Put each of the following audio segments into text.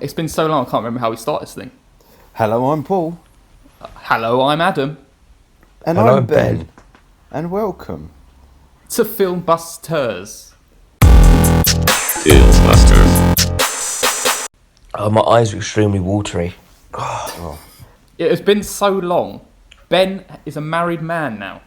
It's been so long, I can't remember how we start this thing. Hello, I'm Paul. Hello, I'm Adam. And Hello, I'm Ben. And welcome to FilmBusters. FilmBusters. Oh, my eyes are extremely watery. Oh. It has been so long. Ben is a married man now.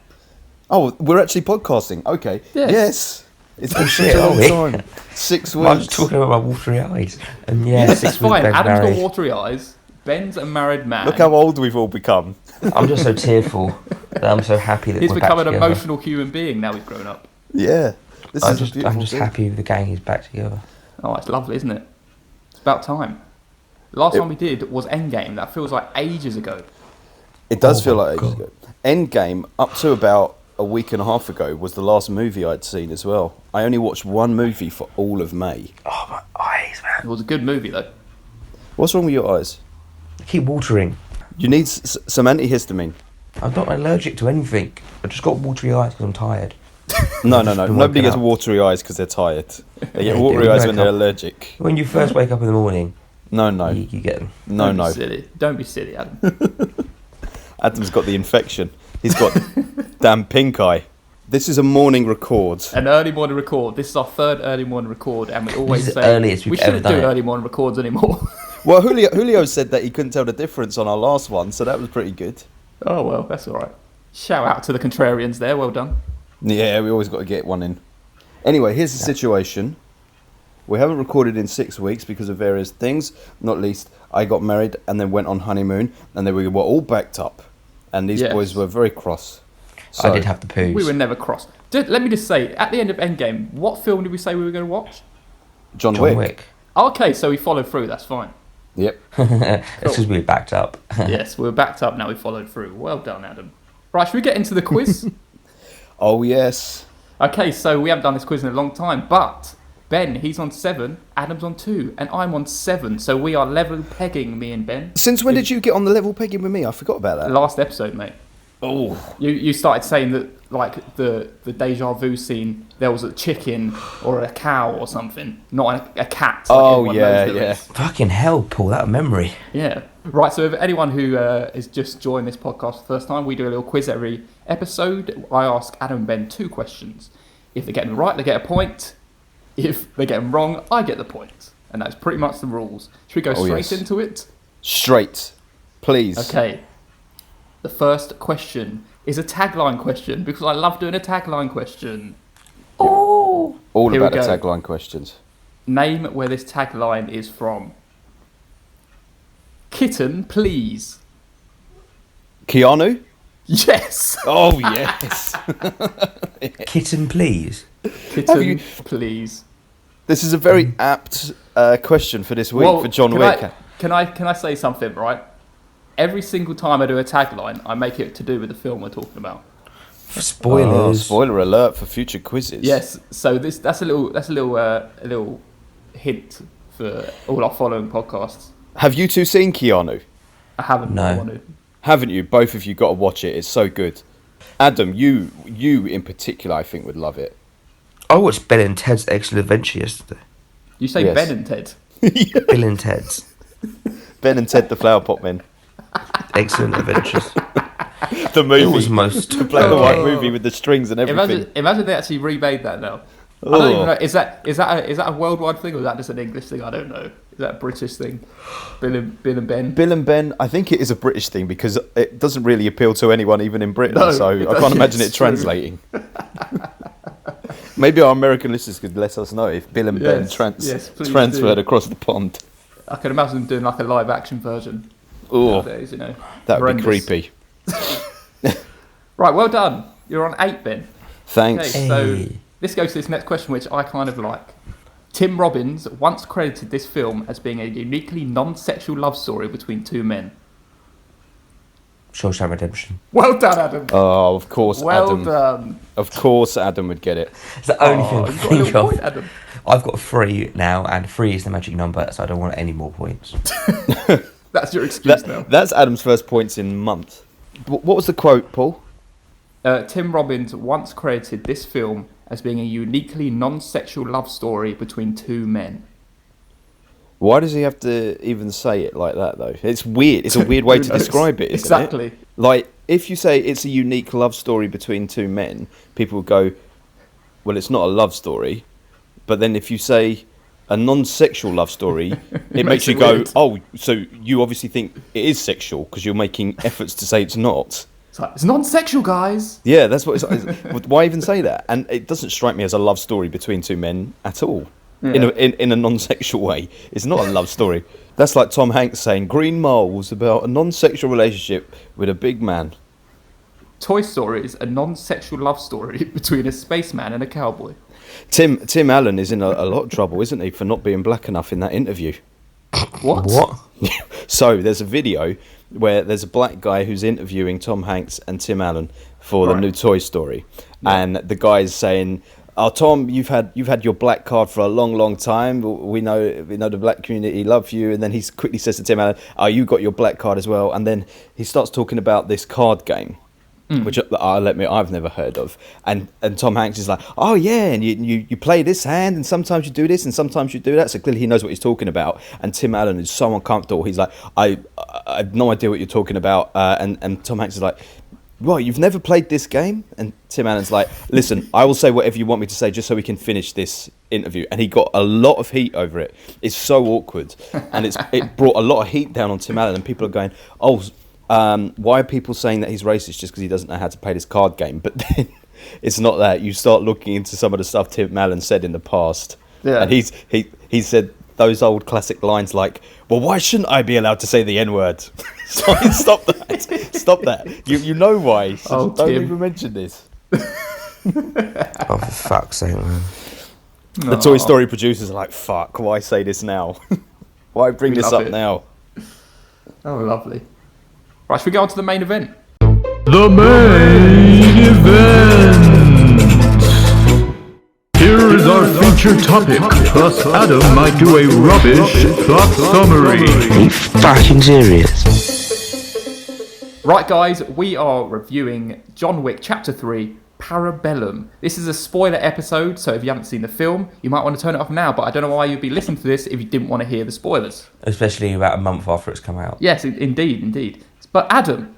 Oh, we're actually podcasting. Okay. Yes. It's been such a long time. 6 weeks. I was talking about my watery eyes. And Yes, 6 it's weeks fine. Ben's Adam's married. got watery eyes. Ben's a married man. Look how old we've all become. I'm just so tearful that I'm so happy that He's we're become back an together. emotional human being now he's grown up. Yeah. This I'm is a just beautiful thing. happy the gang is back together. Oh, it's lovely, isn't it? It's about time. Last time we did was Endgame. That feels like ages ago. It does Oh feel my like ages God. ago. Endgame, up to about a week and a half ago, was the last movie I'd seen as well. I only watched one movie for all of May. Oh, my eyes, It man. was a good movie, though. What's wrong with your eyes? I keep watering. You need some antihistamine. I'm not allergic to anything. I just got watery eyes because I'm tired. No. been Nobody woken gets up. watery eyes because they're tired. They get Yeah, watery you eyes wake when they're up. allergic. When you first wake up in the morning, No. you get them. No. Don't be silly. Don't be silly, Adam. Adam's got the infection. He's got damn pink eye. This is a morning record. An early morning record. This is our third early morning record, and we always This is say the earliest we we've ever shouldn't do done it. early morning records anymore. Well, Julio said that he couldn't tell the difference on our last one, so that was pretty good. Oh well, that's all right. Shout out to the contrarians there. Well done. Yeah, we always got to get one in. Anyway, here's the situation. We haven't recorded in 6 weeks because of various things, not least I got married and then went on honeymoon, and then we were all backed up. And these Yes. boys were very cross. So, I did have the poos. We were never crossed. Let me just say, at the end of Endgame, what film did we say we were going to watch? John John Wick. Wick. Okay, so we followed through. That's fine. Yep. That's because we were backed up. Yes, we were backed up. Now we followed through. Well done, Adam. Right, should we get into the quiz? Oh, yes. Okay, so we haven't done this quiz in a long time, but Ben, he's on 7, Adam's on 2, and I'm on 7. So we are level pegging, me and Ben. Since when did you get on the level pegging with me? I forgot about that. Last episode, mate. Oh. You started saying that, like, the deja vu scene, there was a chicken or a cow or something, not a cat. Like Oh, everyone yeah, knows there yeah. is. Fucking hell, Paul, that memory. Yeah. Right, so if anyone who has just joined this podcast for the first time, we do a little quiz every episode. I ask Adam and Ben 2 questions. If they get them right, they get a point. If they get them wrong, I get the point. And that's pretty much the rules. Should we go Oh, straight yes. into it? Straight. Please. Okay. The first question is a tagline question, because I love doing a tagline question. Oh. All Here we about the go. tagline questions. Name where this tagline is from. Kitten, please. Keanu? Yes! Oh, yes. Kitten, please. Kitten, you- please. This is a very apt question for this week Well, for John can Wick. Can I say something, right? Every single time I do a tagline, I make it to do with the film we're talking about. Spoilers. Oh, spoiler alert for future quizzes. Yes, so that's a little hint for all our following podcasts. Have you two seen Keanu? I haven't. No. I want to. Haven't you? Both of you got to watch it. It's so good. Adam, you in particular, I think would love it. I watched Bill and Ted's Excellent Adventure yesterday. You say Yes. Ben and Ted. Bill and Ted's Ben and Ted the Flower Pot Men. Excellent Adventures. The movie. It was most. the black and white Oh. movie with the strings and everything. Imagine they actually remade that now. I don't even know. Is that a worldwide thing, or is that just an English thing? I don't know. Is that a British thing? Bill and Ben. Bill and Ben, I think it is a British thing because it doesn't really appeal to anyone even in Britain, No, so it I doesn't. can't imagine it It's true. translating. Maybe our American listeners could let us know if Bill and Ben Yes, please transferred do. across the pond. I can imagine them doing like a live action version Oh, nowadays. You know, that would be Horrendous. creepy. Right, well done. You're on 8, Ben. Thanks. Okay, so Hey. this goes to this next question, which I kind of like. Tim Robbins once credited this film as being a uniquely non-sexual love story between 2 men. Shawshank Redemption. Well done, Adam. Oh, of course, Well Adam. done. Of course, Adam would get it. It's the only thing I You've got a think little of. point, Adam. I've got 3 now, and 3 is the magic number, so I don't want any more points. That's your excuse now. That's Adam's first points in month. What was the quote, Paul? Tim Robbins once credited this film as being a uniquely non-sexual love story between 2 men. Why does he have to even say it like that, though? It's weird. It's a weird way to describe it, isn't exactly. it? Like, if you say it's a unique love story between two men, people would go, well, it's not a love story. But then if you say a non-sexual love story, it makes you go, weird. Oh, so you obviously think it is sexual because you're making efforts to say it's not. It's like, it's non-sexual, guys. Yeah, that's what it's why even say that? And it doesn't strike me as a love story between two men at all. Yeah. In a non-sexual way. It's not a love story. That's like Tom Hanks saying Green Mile was about a non-sexual relationship with a big man. Toy Story is a non-sexual love story between a spaceman and a cowboy. Tim Allen is in a lot of trouble, isn't he, for not being black enough in that interview? What? So there's a video where there's a black guy who's interviewing Tom Hanks and Tim Allen for the new Toy Story. Yeah. And the guy's saying, oh, Tom, you've had your black card for a long, long time. We know the black community love you. And then he quickly says to Tim Allen, oh, you got your black card as well. And then he starts talking about this card game, which I'll admit I've never heard of. And Tom Hanks is like, oh, yeah, and you play this hand, and sometimes you do this, and sometimes you do that. So clearly he knows what he's talking about. And Tim Allen is so uncomfortable. He's like, I have no idea what you're talking about. And Tom Hanks is like, well, you've never played this game? And Tim Allen's like, listen, I will say whatever you want me to say just so we can finish this interview. And he got a lot of heat over it. It's so awkward. And it brought a lot of heat down on Tim Allen. And people are going, oh, why are people saying that he's racist just because he doesn't know how to play this card game? But then it's not that. You start looking into some of the stuff Tim Allen said in the past. Yeah. And he said those old classic lines like, well, why shouldn't I be allowed to say the N-word? Stop that. Stop that. You know why. So don't even mention this. Oh, for fuck's sake, man. The Toy Story producers are like, fuck, why say this now? Why bring this up now? Oh, lovely. Right, should we go on to the main event? The main event! Here is our featured topic, plus Adam might do a rubbish plot summary. Are you fucking serious? Right, guys, we are reviewing John Wick Chapter 3, Parabellum. This is a spoiler episode, so if you haven't seen the film, you might want to turn it off now, but I don't know why you'd be listening to this if you didn't want to hear the spoilers. Especially about a month after it's come out. Yes, indeed. But Adam,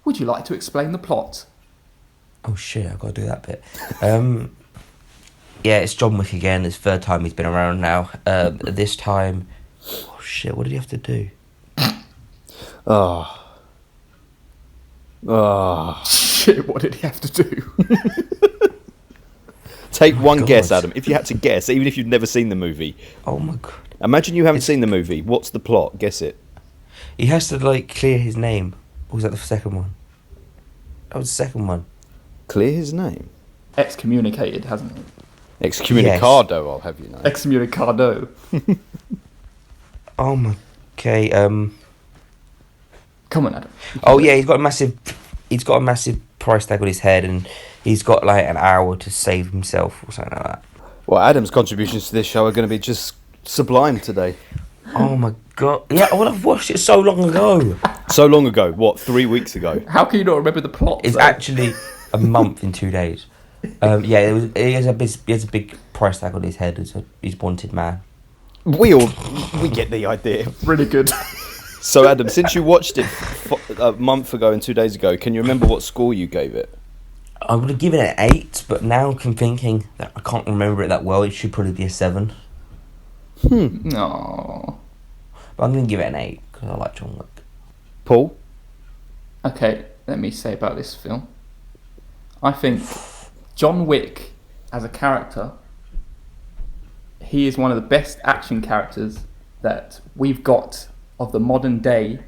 would you like to explain the plot? Oh shit, I've got to do that bit. Yeah, it's John Wick again. It's the third time he's been around now. This time... Oh shit, what did he have to do? Shit, what did he have to do? Take one guess, Adam. If you had to guess, even if you've never seen the movie. Oh my god. Imagine you haven't seen the movie. What's the plot? Guess it. He has to, clear his name. Or was that the second one? That was the second one. Clear his name? Excommunicated, hasn't he? Excommunicado, yes. I'll have you know. Excommunicado. Oh my... Okay, Come on, Adam. Oh yeah, he's got a massive price tag on his head, and he's got an hour to save himself or something like that. Well, Adam's contributions to this show are going to be just sublime today. Oh my god! Yeah, I've watched it so long ago. So long ago? What? 3 weeks ago? How can you not remember the plot? It's actually a month in 2 days. Yeah, he has a big price tag on his head. He's a wanted man. We get the idea. Really good. So, Adam, since you watched it a month ago and 2 days ago, can you remember what score you gave it? I would have given it an 8, but now I'm thinking that I can't remember it that well. It should probably be a 7. No. But I'm going to give it an 8 because I like John Wick. Paul? Okay, let me say about this film. I think John Wick, as a character, he is one of the best action characters that we've got of the modern day,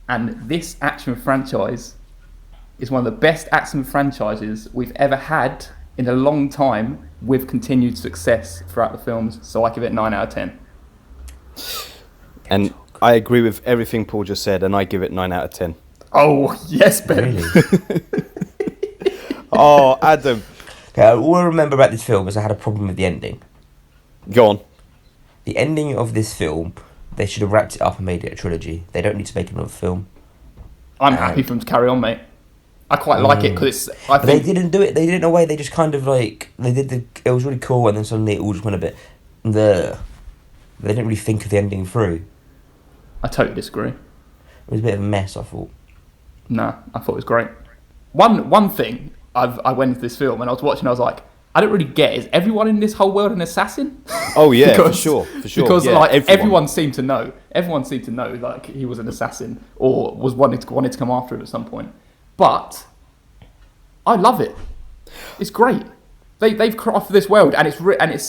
and this action franchise is one of the best action franchises we've ever had in a long time, with continued success throughout the films, so I give it 9 out of 10. And I agree with everything Paul just said, and I give it 9 out of 10. Oh, yes, Ben. Really? Oh, Adam. Okay, all I remember about this film is I had a problem with the ending. Go on. The ending of this film, they should have wrapped it up and made it a trilogy. They don't need to make another film. I'm happy for them to carry on, mate. I quite like it because it's... I think they didn't do it. They did it in a way. They just kind of they did it was really cool, and then suddenly it all just went a bit... They didn't really think of the ending through. I totally disagree. It was a bit of a mess, I thought. Nah, I thought it was great. One thing I went into this film and I was watching, I was like, I don't really get, is everyone in this whole world an assassin? Oh yeah, for sure. Because yeah, like everyone seemed to know like he was an assassin or was wanted to come after him at some point. But I love it. It's great. They've crafted this world and it's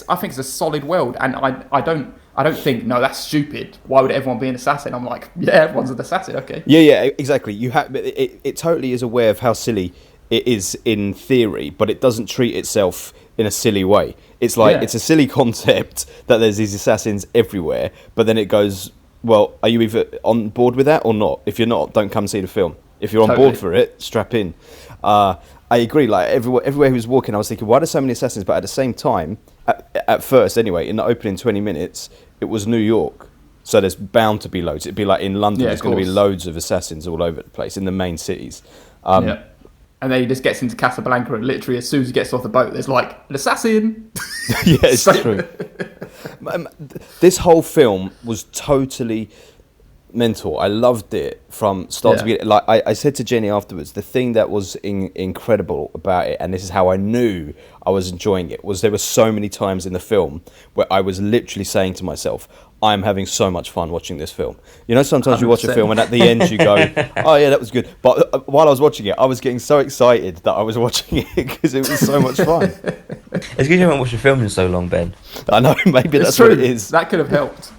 I think it's a solid world, and I don't think, no, that's stupid. Why would everyone be an assassin? I'm like, yeah, everyone's an assassin. Okay. Yeah, exactly. It totally is aware of how silly it is in theory, but it doesn't treat itself in a silly way. It's like it's a silly concept that there's these assassins everywhere, but then it goes, well, are you either on board with that or not? If you're not, don't come see the film. If you're on board for it, strap in. I agree. Like everywhere he was walking, I was thinking, why are there so many assassins? But at the same time, at first anyway, in the opening 20 minutes, it was New York. So there's bound to be loads. It'd be like in London, there's going to be loads of assassins all over the place in the main cities. And then he just gets into Casablanca and literally as soon as he gets off the boat, there's like, an assassin! Yeah, it's true. This whole film was totally mental. I loved it from start to beginning. Like I said to Jenny afterwards, the thing that was incredible about it, and this is how I knew I was enjoying it, was there were so many times in the film where I was literally saying to myself, I'm having so much fun watching this film. You know, sometimes 100%. You watch a film and at the end you go, oh yeah, that was good. But while I was watching it, I was getting so excited that I was watching it because it was so much fun. It's because you haven't watched a film in so long, Ben. I know, maybe that's what it is. That could have helped.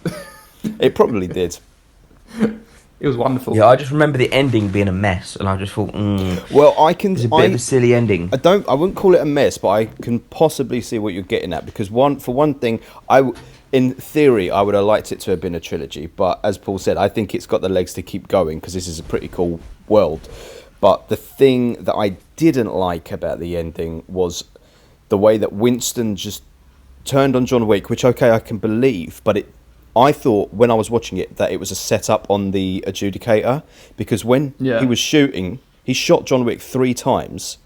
It probably did. It was wonderful. Yeah, I just remember the ending being a mess, and I just thought, well, it's a bit of a silly ending. I wouldn't call it a mess, but I can possibly see what you're getting at, because for one thing, in theory, I would have liked it to have been a trilogy, but as Paul said, I think it's got the legs to keep going because this is a pretty cool world. But the thing that I didn't like about the ending was the way that Winston just turned on John Wick, which, okay, I can believe, but I thought when I was watching it that it was a setup on the adjudicator, because when he was shooting, he shot John Wick 3 times,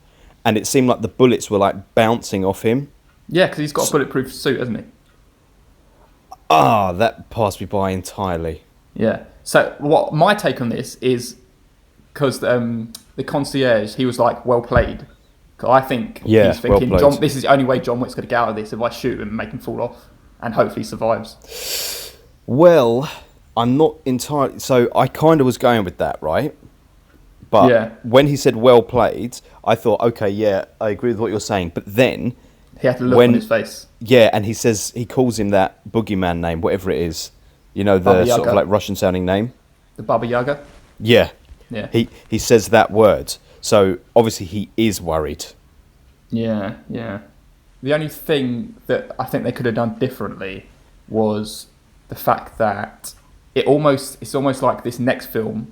and it seemed like the bullets were like bouncing off him. Yeah, because he's got a bulletproof suit, hasn't he? That passed me by entirely. Yeah. So what my take on this is, because the concierge, he was like, well played. Cause I think he's thinking, this is the only way John Wick's going to get out of this if I shoot him and make him fall off, and hopefully survives. Well, I'm not entirely... So I kind of was going with that, right? But when he said well played, I thought, okay, yeah, I agree with what you're saying. But then... He had to look on his face. Yeah, and he calls him that boogeyman name, whatever it is. You know, the sort of like Russian-sounding name? The Baba Yaga? Yeah. Yeah. He says that word. So, obviously, he is worried. Yeah. The only thing that I think they could have done differently was the fact that it's almost like this next film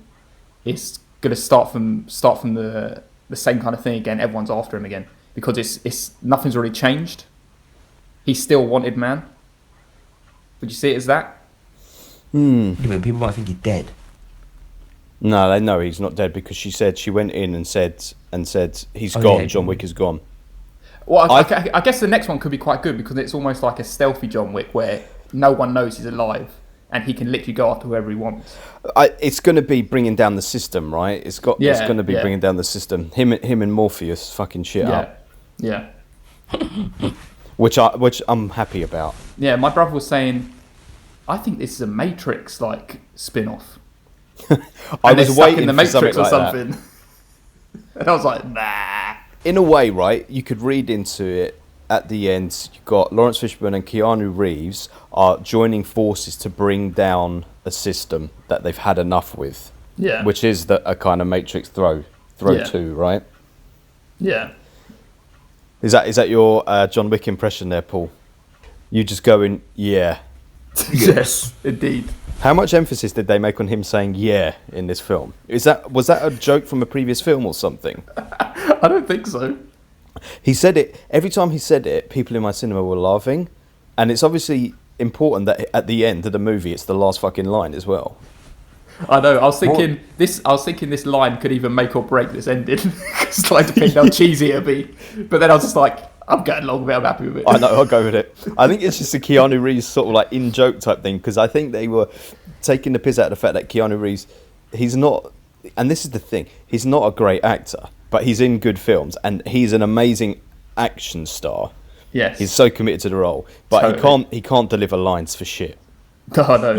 is going to start from the same kind of thing again. Everyone's after him again. Because it's nothing's really changed. He's still wanted man. Would you see it as that? Yeah, but people might think he's dead. No, they know he's not dead, because she went in and said he's gone. Yeah, John Wick is gone. Well, I guess the next one could be quite good, because it's almost like a stealthy John Wick where no one knows he's alive and he can literally go after whoever he wants. It's going to be bringing down the system, right? It's going to be bringing down the system. Him and Morpheus fucking shit up. Yeah. Which I'm happy about. Yeah, my brother was saying, I think this is a Matrix like spin-off. I was waiting in the for Matrix or like something. And I was like, nah. In a way, right? You could read into it. At the end, you've got Lawrence Fishburne and Keanu Reeves are joining forces to bring down a system that they've had enough with. Yeah. Which is a kind of Matrix throw to, right? Yeah. Is that your John Wick impression there, Paul? You just going, yeah. Yes, indeed. How much emphasis did they make on him saying yeah in this film? Was that a joke from a previous film or something? I don't think so. He said it, every time he said it, people in my cinema were laughing. And it's obviously important that at the end of the movie, it's the last fucking line as well. I know. I was thinking this line could even make or break this ending. It's like depending how cheesy it'd be. But then I was just like, I'm getting along with it. I'm happy with it. I know, I'll go with it. I think it's just a Keanu Reeves sort of like in-joke type thing, because I think they were taking the piss out of the fact that Keanu Reeves, he's not, and this is the thing, he's not a great actor, but he's in good films, and he's an amazing action star. Yes. He's so committed to the role, but Totally. he can't deliver lines for shit. Oh, no.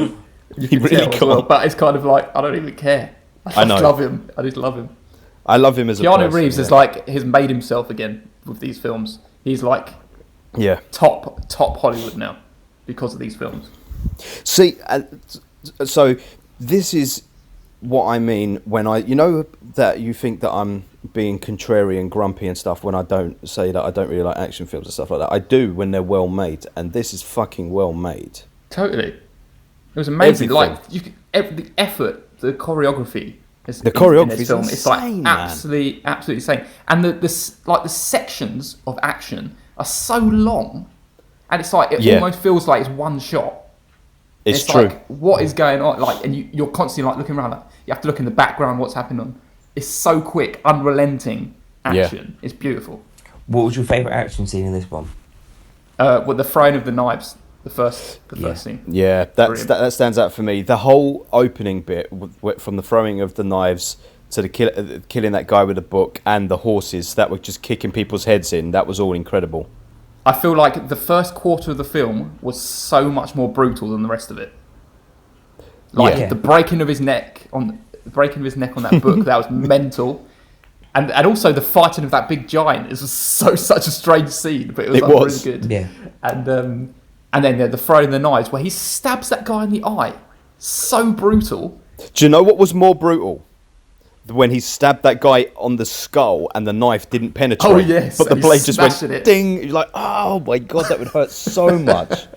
You He can really tell as well, can't. but it's kind of like, I don't even care. I know. just love him. I just love him. I love him as a Keanu person. Reeves is like, has made himself again with these films. He's like Yeah. top Hollywood now because of these films. See, so this is what I mean when you know that you think that I'm being contrary and grumpy and stuff when I don't say that I don't really like action films and stuff like that. I do when they're well made, and this is fucking well made. Totally. It was amazing. Everything. Like the effort, the choreography. The choreography in this is film. It's like insane, man. absolutely insane. And the sections of action are so long, and it's like it almost feels like it's one shot. It's true. Like, what is going on? Like, and you're constantly like looking around. Like, you have to look in the background. What's happening on? It's so quick, unrelenting action. It's beautiful. What was your favourite action scene in this one? With the throwing of the knives, the first scene. Yeah, that stands out for me. The whole opening bit, from the throwing of the knives to the killing that guy with the book and the horses that were just kicking people's heads in, that was all incredible. I feel like the first quarter of the film was so much more brutal than the rest of it. Like the breaking of his neck on that book, that was mental. And also the fighting of that big giant is such a strange scene, but it was really good. Yeah. And then the throwing the knives where he stabs that guy in the eye. So brutal. Do you know what was more brutal? When he stabbed that guy on the skull and the knife didn't penetrate. Oh, yes. But the And blade he just went smashed it. ding. You're like, oh my God, that would hurt so much.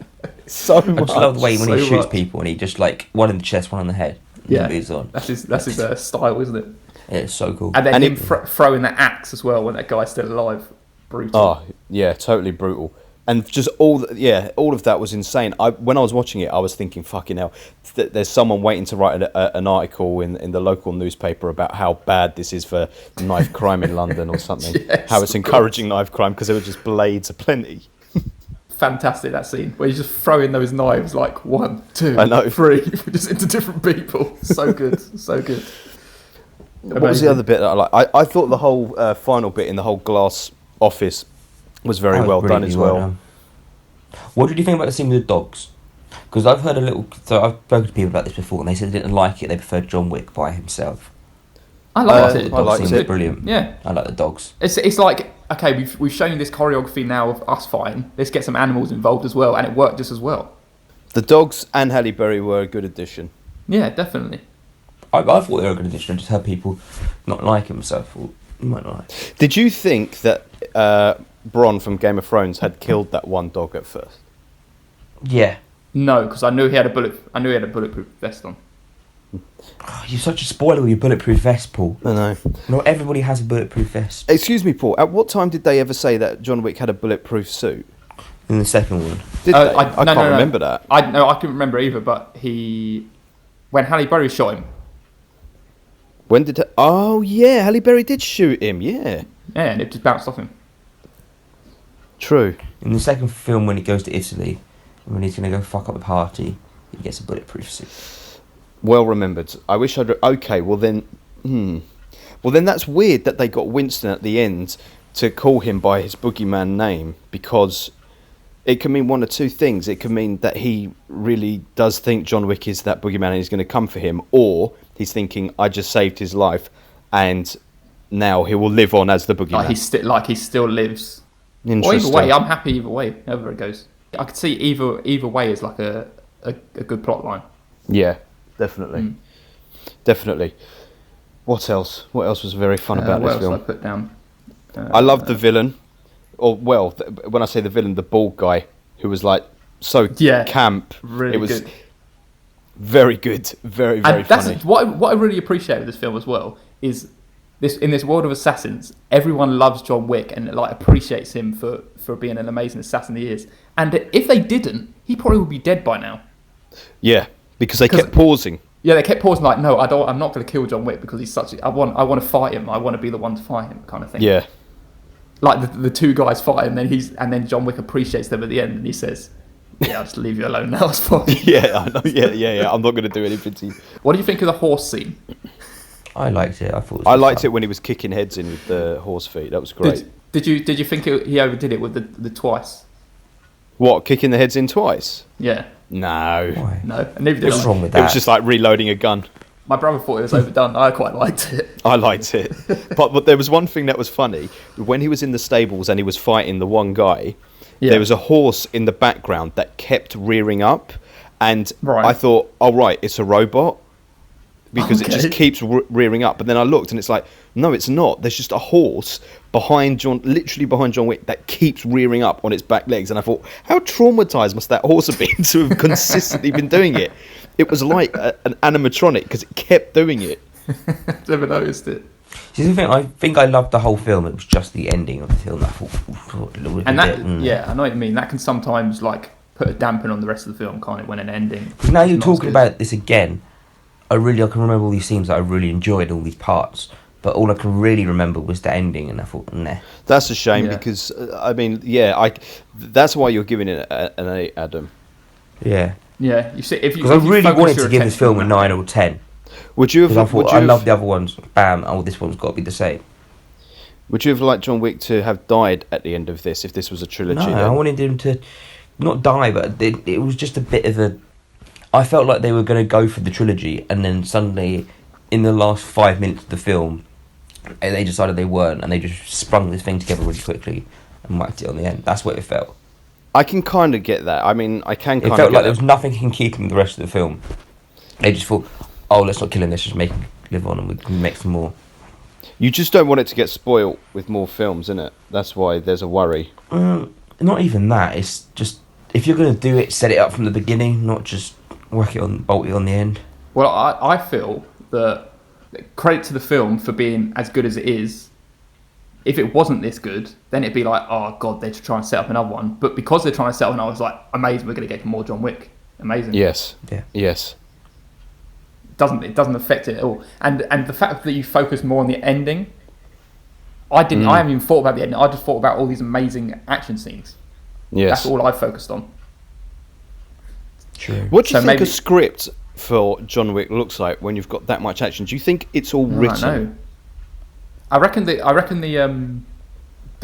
So much. I just love the way when he So shoots much. people and he just like one in the chest, one on the head. Yeah. Moves on. That's his style, isn't it? Yeah, it's so cool. And then And him throwing that axe as well when that guy's still alive. Brutal. Oh, yeah, totally brutal. And just all of that was insane. When I was watching it, I was thinking, fucking hell, there's someone waiting to write an article in the local newspaper about how bad this is for knife crime in London or something. Yes, how it's encouraging knife crime because there were just blades aplenty. Fantastic, that scene where he's just throwing those knives like 1, 2, I know. 3 just into different people. So good. So good. What was the other bit that I like? I thought the whole final bit in the whole glass office was very well done as well. done. What did you think about the scene with the dogs? Because I've heard so I've spoken to people about this before, and they said they didn't like it. They preferred John Wick by himself. I liked The it. dog liked scene it. was brilliant. Yeah. I like the dogs. It's like, okay, we've shown you this choreography now of us fighting. Let's get some animals involved as well, and it worked just as well. The dogs and Halle Berry were a good addition. Yeah, definitely. I thought they were a good addition. I just heard people not like him, so I thought you might not like. Did you think that Bronn from Game of Thrones had killed that one dog at first? Yeah. No, because I knew he had a bulletproof vest on. Oh, you're such a spoiler with your bulletproof vest, Paul. I know. Not everybody has a bulletproof vest. Excuse me, Paul. At what time did they ever say that John Wick had a bulletproof suit? In the second one. Did they? I can't remember that. I couldn't remember either, but when Halle Berry shot him. When did? Oh yeah, Halle Berry did shoot him. Yeah. Yeah, and it just bounced off him. True. In the second film, when he goes to Italy, and when he's going to go fuck up the party, he gets a bulletproof suit. Well remembered. I wish I'd. Okay, well then. Well then, that's weird that they got Winston at the end to call him by his boogeyman name, because it can mean one of two things. It can mean that he really does think John Wick is that boogeyman and he's going to come for him, or he's thinking, I just saved his life, and now he will live on as the boogeyman. He still lives. Or Interesting. either way, I'm happy either way, however it goes. I could see either way as like a good plot line. Yeah, definitely. Definitely. What else? What else was very fun about what this else film? I put down? I love the villain. Or, well, when I say the villain, the bald guy, who was like so camp. Really it was good. very good. Very, very And that's funny. what I really appreciate with this film as well is in this world of assassins, everyone loves John Wick and like appreciates him for being an amazing assassin he is. And if they didn't, he probably would be dead by now. Yeah, because they kept pausing. Yeah, they kept pausing like, no, I'm not going to kill John Wick because he's I want to fight him. I want to be the one to fight him, kind of thing. Yeah. like the two guys fight, and then John Wick appreciates them at the end, and he says, "Yeah, I'll just leave you alone now. It's fine." Yeah, I know. Yeah. I'm not going to do anything to you. What do you think of the horse scene? I liked it. I liked it when he was kicking heads in with the horse feet. That was great. Did you think he overdid it with the twice? What, kicking the heads in twice? Yeah. No. Why? No. And neither did What's I. wrong with It was that? just like reloading a gun. My brother thought it was overdone. I quite liked it. I liked it. But there was one thing that was funny. When he was in the stables and he was fighting the one guy, there was a horse in the background that kept rearing up. And I thought, oh, right, it's a robot. Because it just keeps rearing up. But then I looked and it's like, no, it's not. There's just a horse literally behind John Wick that keeps rearing up on its back legs. And I thought, how traumatized must that horse have been to have consistently been doing it? It was like an animatronic because it kept doing it. Never noticed it. See, the thing, I think I loved the whole film. It was just the ending of the film that I thought a little And bit. yeah, I know what you mean. That can sometimes like put a dampen on the rest of the film, can't it? When an ending. Because now you're not talking as good. about this again. I can remember all these scenes that I really enjoyed, all these parts. But all I can really remember was the ending, and I thought, nah. That's a shame because that's why you're giving it an 8, Adam. Yeah. Yeah, you see, because I really wanted to give this film a 9 or 10. Would you have? I thought I love the other ones. Bam! Oh, this one's got to be the same. Would you have liked John Wick to have died at the end of this if this was a trilogy? No, I wanted him to not die, but it was just a bit of a. I felt like they were going to go for the trilogy, and then suddenly, in the last 5 minutes of the film, they decided they weren't, and they just sprung this thing together really quickly and whacked it on the end. That's what it felt. I can kind of get that. I mean, I can kind of. It felt like there was nothing he can keep him the rest of the film. They just thought, oh, let's not kill him. Let's just make him live on, and we can make some more. You just don't want it to get spoilt with more films, innit? That's why there's a worry. Not even that. It's just if you're going to do it, set it up from the beginning, not just bolt it on the end. Well, I feel that credit to the film for being as good as it is. If it wasn't this good, then it'd be like, oh god, they're trying to set up another one. But because they're trying to set up another, I was like, amazing, we're going to get more John Wick. Amazing. Yes. Yeah. Yes. It doesn't affect it at all. And the fact that you focus more on the ending, I haven't even thought about the ending. I just thought about all these amazing action scenes. Yes. That's all I focused on. True. What do you think a script for John Wick looks like when you've got that much action? Do you think it's all written? I know. I reckon the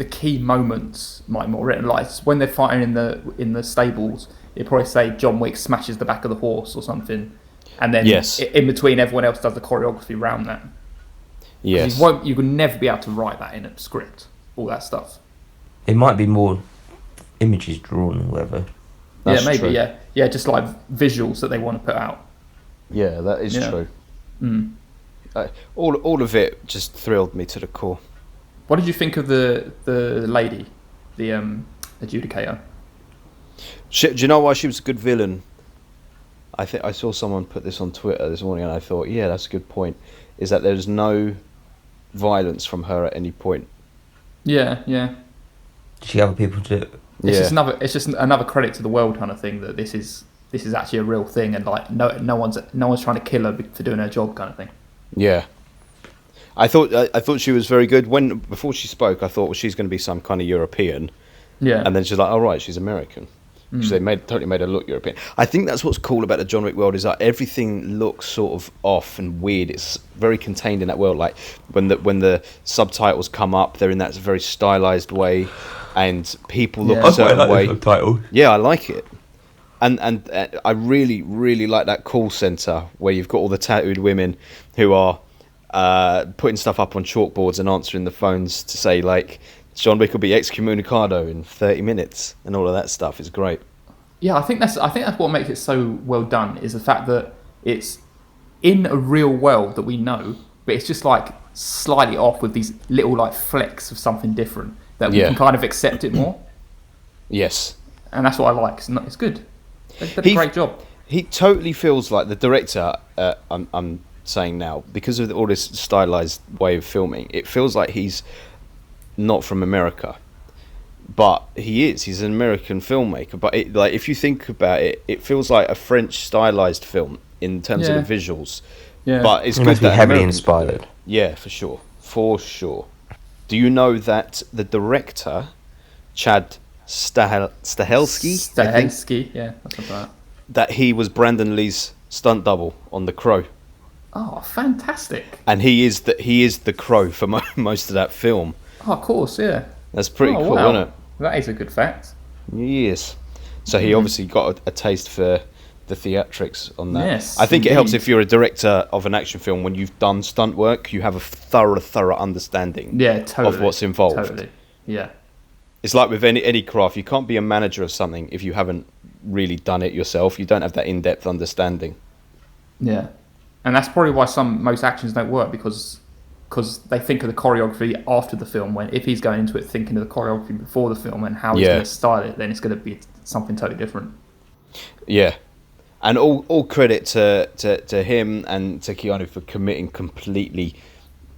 key moments might be more written. Like when they're fighting in the stables, they probably say John Wick smashes the back of the horse or something, and then in between everyone else does the choreography around that. Yes. You could never be able to write that in a script. All that stuff. It might be more images drawn or whatever. That's maybe. true. Yeah, just like visuals that they want to put out. Yeah, that is true. All of it just thrilled me to the core. What did you think of the lady, the adjudicator? Do you know why she was a good villain? I think I saw someone put this on Twitter this morning, and I thought, yeah, that's a good point. Is that there's no violence from her at any point? Yeah. Did she have people to? It's just another credit to the world kind of thing that this is actually a real thing, and like no one's trying to kill her for doing her job kind of thing. Yeah. I thought she was very good. Before she spoke, I thought, well, she's going to be some kind of European. Yeah. And then she's like, oh right, she's American. So they totally made her look European. I think that's what's cool about the John Wick world is that everything looks sort of off and weird. It's very contained in that world. Like when the subtitles come up, they're in that very stylized way, and people look a certain way. Subtitle. Yeah, I like it. And I really, really like that call centre where you've got all the tattooed women who are putting stuff up on chalkboards and answering the phones to say, like, John Wick will be excommunicado in 30 minutes, and all of that stuff is great. Yeah, I think that's what makes it so well done, is the fact that it's in a real world that we know, but it's just like slightly off with these little like flecks of something different that we can kind of accept it more. Yes. And that's what I like. It's good. They did a great job. He totally feels like the director, I'm saying now, because of all this stylized way of filming, it feels like he's not from America, but he is. He's an American filmmaker. But if you think about it, it feels like a French stylized film in terms of the visuals. Yeah. But it's good that heavily inspired. Yeah, for sure. Do you know that the director, Chad Stahelski, I think, Stahelski, yeah, that's about that he was Brandon Lee's stunt double on The Crow, Oh, fantastic. and he is the Crow for most of that film. Oh, of course, yeah. That's pretty cool, wow. isn't it? That is a good fact. Yes. So he obviously got a taste for the theatrics on that. Yes, I think it helps indeed. if you're a director of an action film, when you've done stunt work, you have a thorough understanding Yeah, totally. of what's involved. Totally, yeah. It's like with any craft, you can't be a manager of something if you haven't really done it yourself. You don't have that in-depth understanding. Yeah. And that's probably why most actions don't work, because they think of the choreography after the film, when if he's going into it thinking of the choreography before the film and how he's going to style it, then it's going to be something totally different. Yeah. And all credit to him and to Keanu for committing completely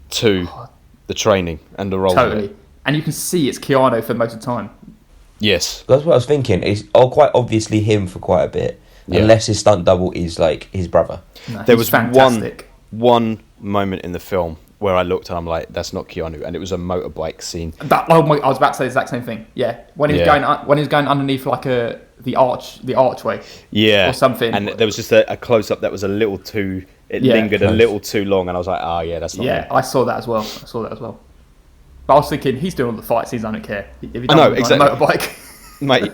to the training and the role. Totally. And you can see it's Keanu for most of the time. Yes. That's what I was thinking. It's quite obviously him for quite a bit, unless his stunt double is like his brother. No, There he's was fantastic. one moment in the film where I looked and I'm like, that's not Keanu, and it was a motorbike scene. I was about to say the exact same thing. Yeah, when he was going underneath like the archway. Yeah, or something. And there was just a close up that was a little too. It lingered a little too long, and I was like, oh yeah, that's not. Yeah, him. I saw that as well. But I was thinking, he's doing all the fight scenes. I don't care. If he I know, does it on a motorbike. Mate,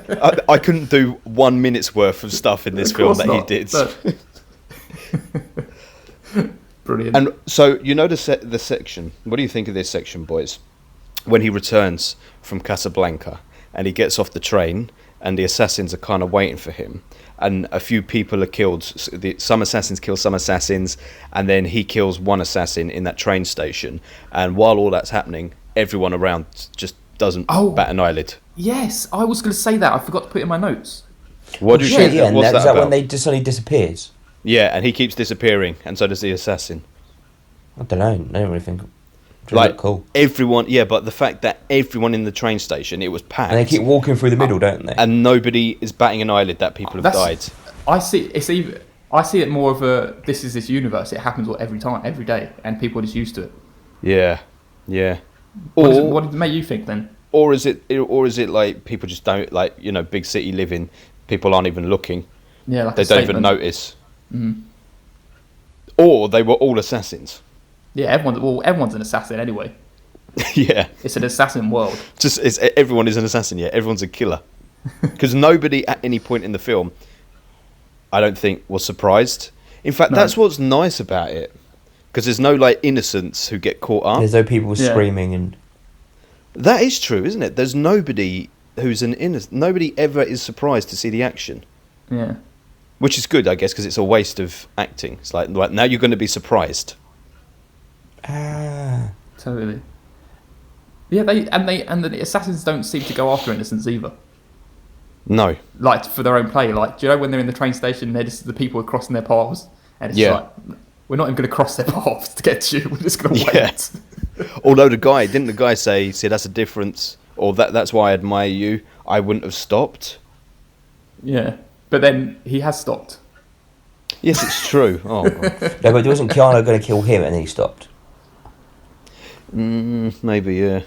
I couldn't do 1 minute's worth of stuff in this Of film course that not, he did. Brilliant. And so you know the section. What do you think of this section, boys? When he returns from Casablanca and he gets off the train, and the assassins are kind of waiting for him, and a few people are killed. Some assassins kill some assassins, and then he kills one assassin in that train station. And while all that's happening, everyone around just doesn't bat an eyelid. Yes, I was going to say that. I forgot to put it in my notes. What do you think? Yeah, and What's is that that about? when they just suddenly disappears? Yeah, and he keeps disappearing, and so does the assassin. I don't know. I don't really think. Like cool. everyone, but the fact that everyone in the train station, it was packed, And they keep walking through the middle, don't they? and nobody is batting an eyelid that people have died. I see it more of a this universe. It happens every day, and people are just used to it. Yeah. What did it make you think then? Or is it like people just don't, like, big city living, people aren't even looking. Yeah, like they don't even notice. Mm-hmm. Or they were all assassins. Yeah, everyone's an assassin anyway. Yeah. It's an assassin world. Everyone is an assassin, everyone's a killer. Because nobody at any point in the film, I don't think, was surprised. In fact, that's what's nice about it. Because there's no, like, innocents who get caught up. There's no people screaming and... That is true, isn't it? There's nobody who's an innocent. Nobody ever is surprised to see the action. Yeah. Which is good, I guess, because it's a waste of acting. It's like now you're going to be surprised. Totally. Yeah, the assassins don't seem to go after innocents either. No. Like, for their own play. Like, do you know when they're in the train station, the people are crossing their paths, and it's like, we're not even going to cross their paths to get to you. We're just going to wait. Although didn't the guy say, see, that's a difference, or that's why I admire you, I wouldn't have stopped? Yeah, but then he has stopped. Yes, it's true. Oh, God. No, but wasn't Keanu going to kill him and then he stopped? Maybe, yeah.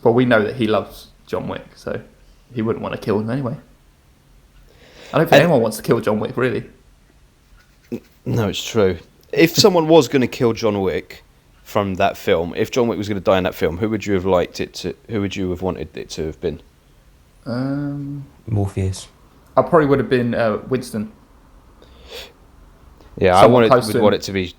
But we know that he loves John Wick, so he wouldn't want to kill him anyway. I don't think anyone wants to kill John Wick, really. No, it's true. If someone was going to kill John Wick from that film, if John Wick was going to die in that film, who would you have wanted it to have been? Morpheus. I probably would have been Winston. Yeah, Someone I would want it to be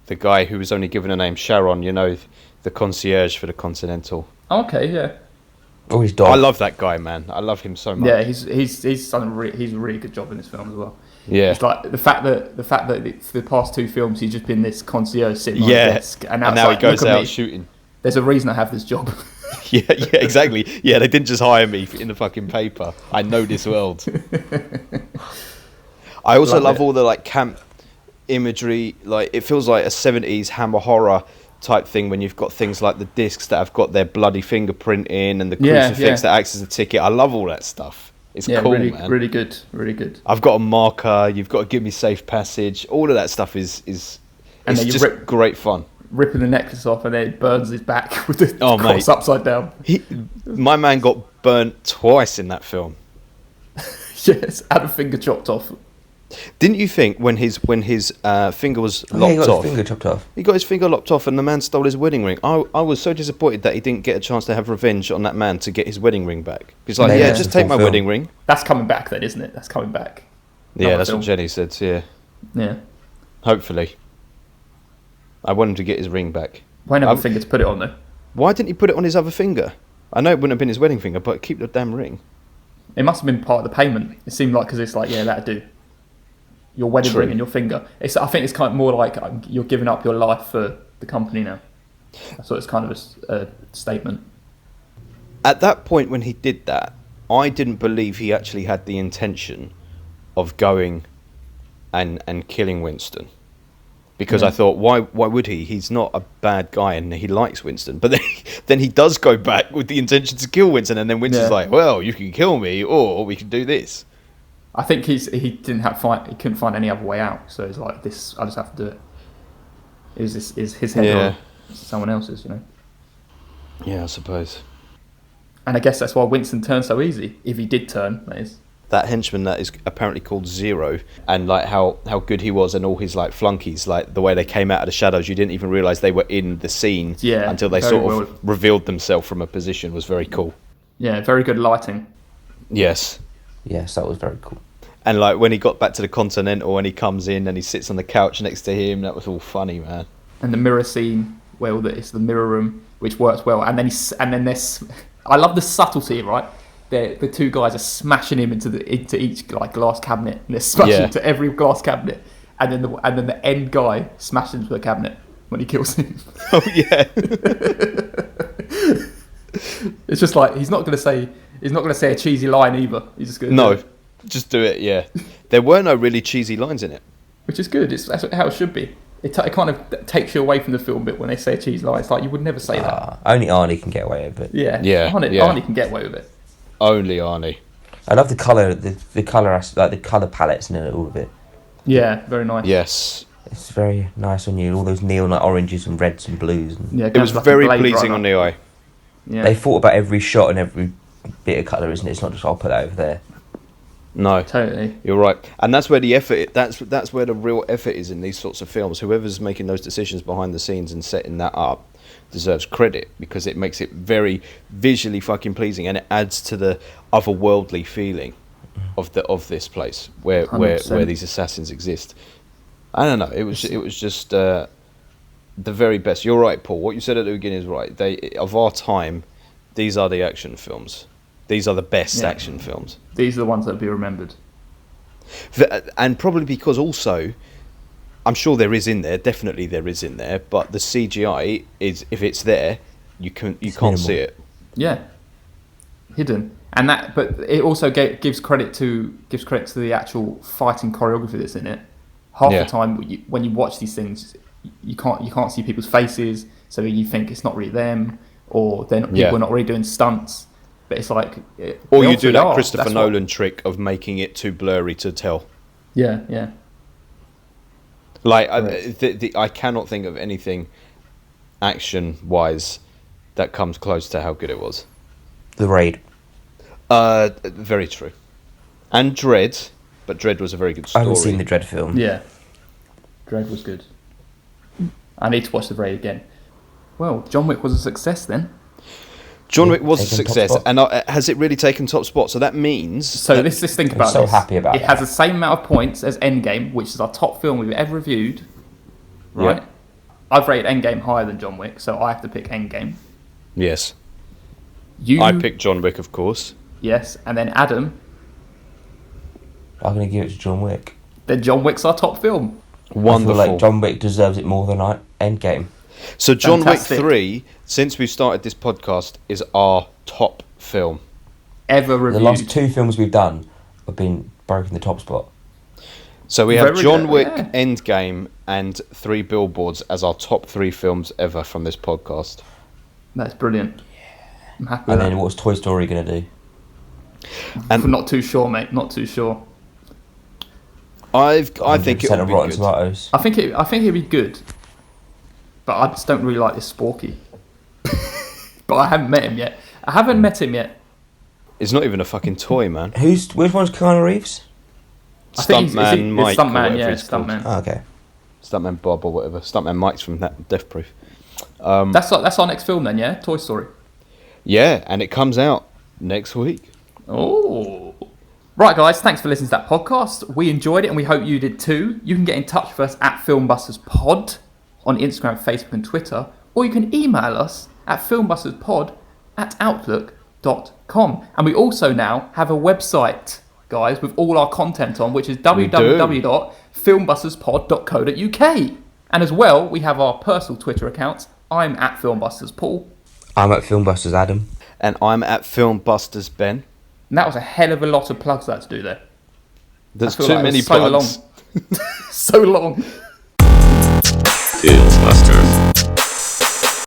the guy who was only given a name, Sharon, the concierge for the Continental. Oh, okay, yeah. Oh, he's dog. I love that guy, man. I love him so much. Yeah, he's done he's a really good job in this film as well. Yeah. It's like the fact that for the past two films he's just been this concierge sitting on a desk, and now he goes out shooting. There's a reason I have this job. yeah, exactly. Yeah, they didn't just hire me in the fucking paper. I know this world. I also love all the, like, camp imagery. Like, it feels like a 70s Hammer horror type thing when you've got things like the discs that have got their bloody fingerprint in, and the crucifix that acts as a ticket. I love all that stuff. It's cool, really, man. Really good, really good. I've got a marker. You've got to give me safe passage. All of that stuff is just great fun. ripping the necklace off, and then it burns his back with the Oh, cross mate. upside down. My man got burnt twice in that film. Yes, had a finger chopped off. Didn't you think when his finger was Yeah, he lopped got off? his finger chopped off. He got his finger lopped off, and the man stole his wedding ring. I was so disappointed that he didn't get a chance to have revenge on that man to get his wedding ring back. He's like, Yeah, just the take my full film. wedding ring. That's coming back then, isn't it? That's coming back. Yeah, Another that's film. what Jenny said. Yeah, Yeah. hopefully. I want him to get his ring back. Why not have a finger to put it on, though? Why didn't he put it on his other finger? I know it wouldn't have been his wedding finger, but keep the damn ring. It must have been part of the payment. It seemed like, because it's like, yeah, that'd do. Your wedding True. ring and your finger. I think it's kind of more like you're giving up your life for the company now. So it's kind of a statement. At that point when he did that, I didn't believe he actually had the intention of going and killing Winston. Because I thought, why would he? He's not a bad guy and he likes Winston. But then he does go back with the intention to kill Winston, and then Winston's like, well, you can kill me or we can do this. I think he couldn't find any other way out. So it's like, this, I just have to do it. Is his head or someone else's, you know? Yeah, I suppose. And I guess that's why Winston turned so easy. If he did turn, that is. That henchman that is apparently called Zero, and like how good he was, and all his like flunkies, like the way they came out of the shadows, you didn't even realise they were in the scene until they sort of revealed themselves from a position, was very cool. Yeah, very good lighting. Yes. Yes, that was very cool. And like when he got back to the Continental and he comes in and he sits on the couch next to him, that was all funny, man. And the mirror scene, well, it's the mirror room, which works well. And then there's, I love the subtlety, right? The two guys are smashing him into each like glass cabinet, and they're smashing into every glass cabinet. And then the end guy smashes into the cabinet when he kills him. Oh yeah. It's just like he's not gonna say a cheesy line either. He's just gonna do it. Just do it. Yeah. There were no really cheesy lines in it, which is good. That's how it should be. It kind of takes you away from the film bit when they say a cheesy line. It's like you would never say that. Only Arnie can get away with it. Yeah. Arnie can get away with it. Only Arnie. I love the colour, the colour, like the colour palettes in it, all of it. Yeah, very nice. Yes. It's very nice on you. All those neon like oranges and reds and blues. Yeah, it was like very pleasing on the eye. Yeah. They thought about every shot and every bit of colour, isn't it? It's not just I'll put that over there. No, totally. You're right, and that's where the effort. That's where the real effort is in these sorts of films. Whoever's making those decisions behind the scenes and setting that up deserves credit, because it makes it very visually fucking pleasing, and it adds to the otherworldly feeling of this place where these assassins exist. I don't know. It was just the very best. You're right, Paul. What you said at the beginning is right. Of our time, these are the action films. These are the best action films. These are the ones that will be remembered. And probably because also, I'm sure there is in there, definitely there is in there, but the CGI is, if it's there, you can't see it. Yeah. Hidden. And but it also gives credit to the actual fighting choreography that's in it. Half the time when you watch these things, you can't see people's faces, so you think it's not really them, or people are not really doing stunts. But it's like, or you do that Christopher Nolan trick of making it too blurry to tell. Yeah. Like I cannot think of anything action-wise that comes close to how good it was. The Raid. Very true. And Dredd, but Dredd was a very good story. I haven't seen the Dredd film. Yeah, Dredd was good. I need to watch the Raid again. Well, John Wick was a success then. John Wick was a success, and has it really taken top spot? So that means... So let's just think about this. I'm so happy about it. It has the same amount of points as Endgame, which is our top film we've ever reviewed. Right? Yeah. I've rated Endgame higher than John Wick, so I have to pick Endgame. Yes. I picked John Wick, of course. Yes, and then Adam... I'm going to give it to John Wick. Then John Wick's our top film. Wonderful. I feel like John Wick deserves it more than Endgame. So John Wick 3, since we started this podcast, is our top film. Ever reviewed. The last two films we've done have been broken the top spot. So we have John Wick, Endgame, and 3 Billboards as our top 3 films ever from this podcast. That's brilliant. Yeah. I'm happy with And that. then what's Toy Story going to do? And not too sure, mate. Not too sure. I think it would be Rotten good. Tomatoes. I think it'd be good. but I just don't really like this Sporky. But I haven't met him yet. It's not even a fucking toy, man. Which one's Keanu Reeves? I think Stuntman Mike. Stuntman, yeah, Stuntman. Oh, okay. Stuntman Bob or whatever. Stuntman Mike's from that Death Proof. That's our next film then, yeah? Toy Story. Yeah, and it comes out next week. Oh. Right, guys, thanks for listening to that podcast. We enjoyed it and we hope you did too. You can get in touch with us at FilmBustersPod on Instagram, Facebook and Twitter, or you can email us at filmbusterspod@outlook.com. And we also now have a website, guys, with all our content on, which is www.filmbusterspod.co.uk. And as well, we have our personal Twitter accounts. I'm at FilmBustersPaul. I'm at FilmBusters Adam. And I'm at FilmBusters Ben. And that was a hell of a lot of plugs I had to do there. There's too many plugs. So long. FilmBusters.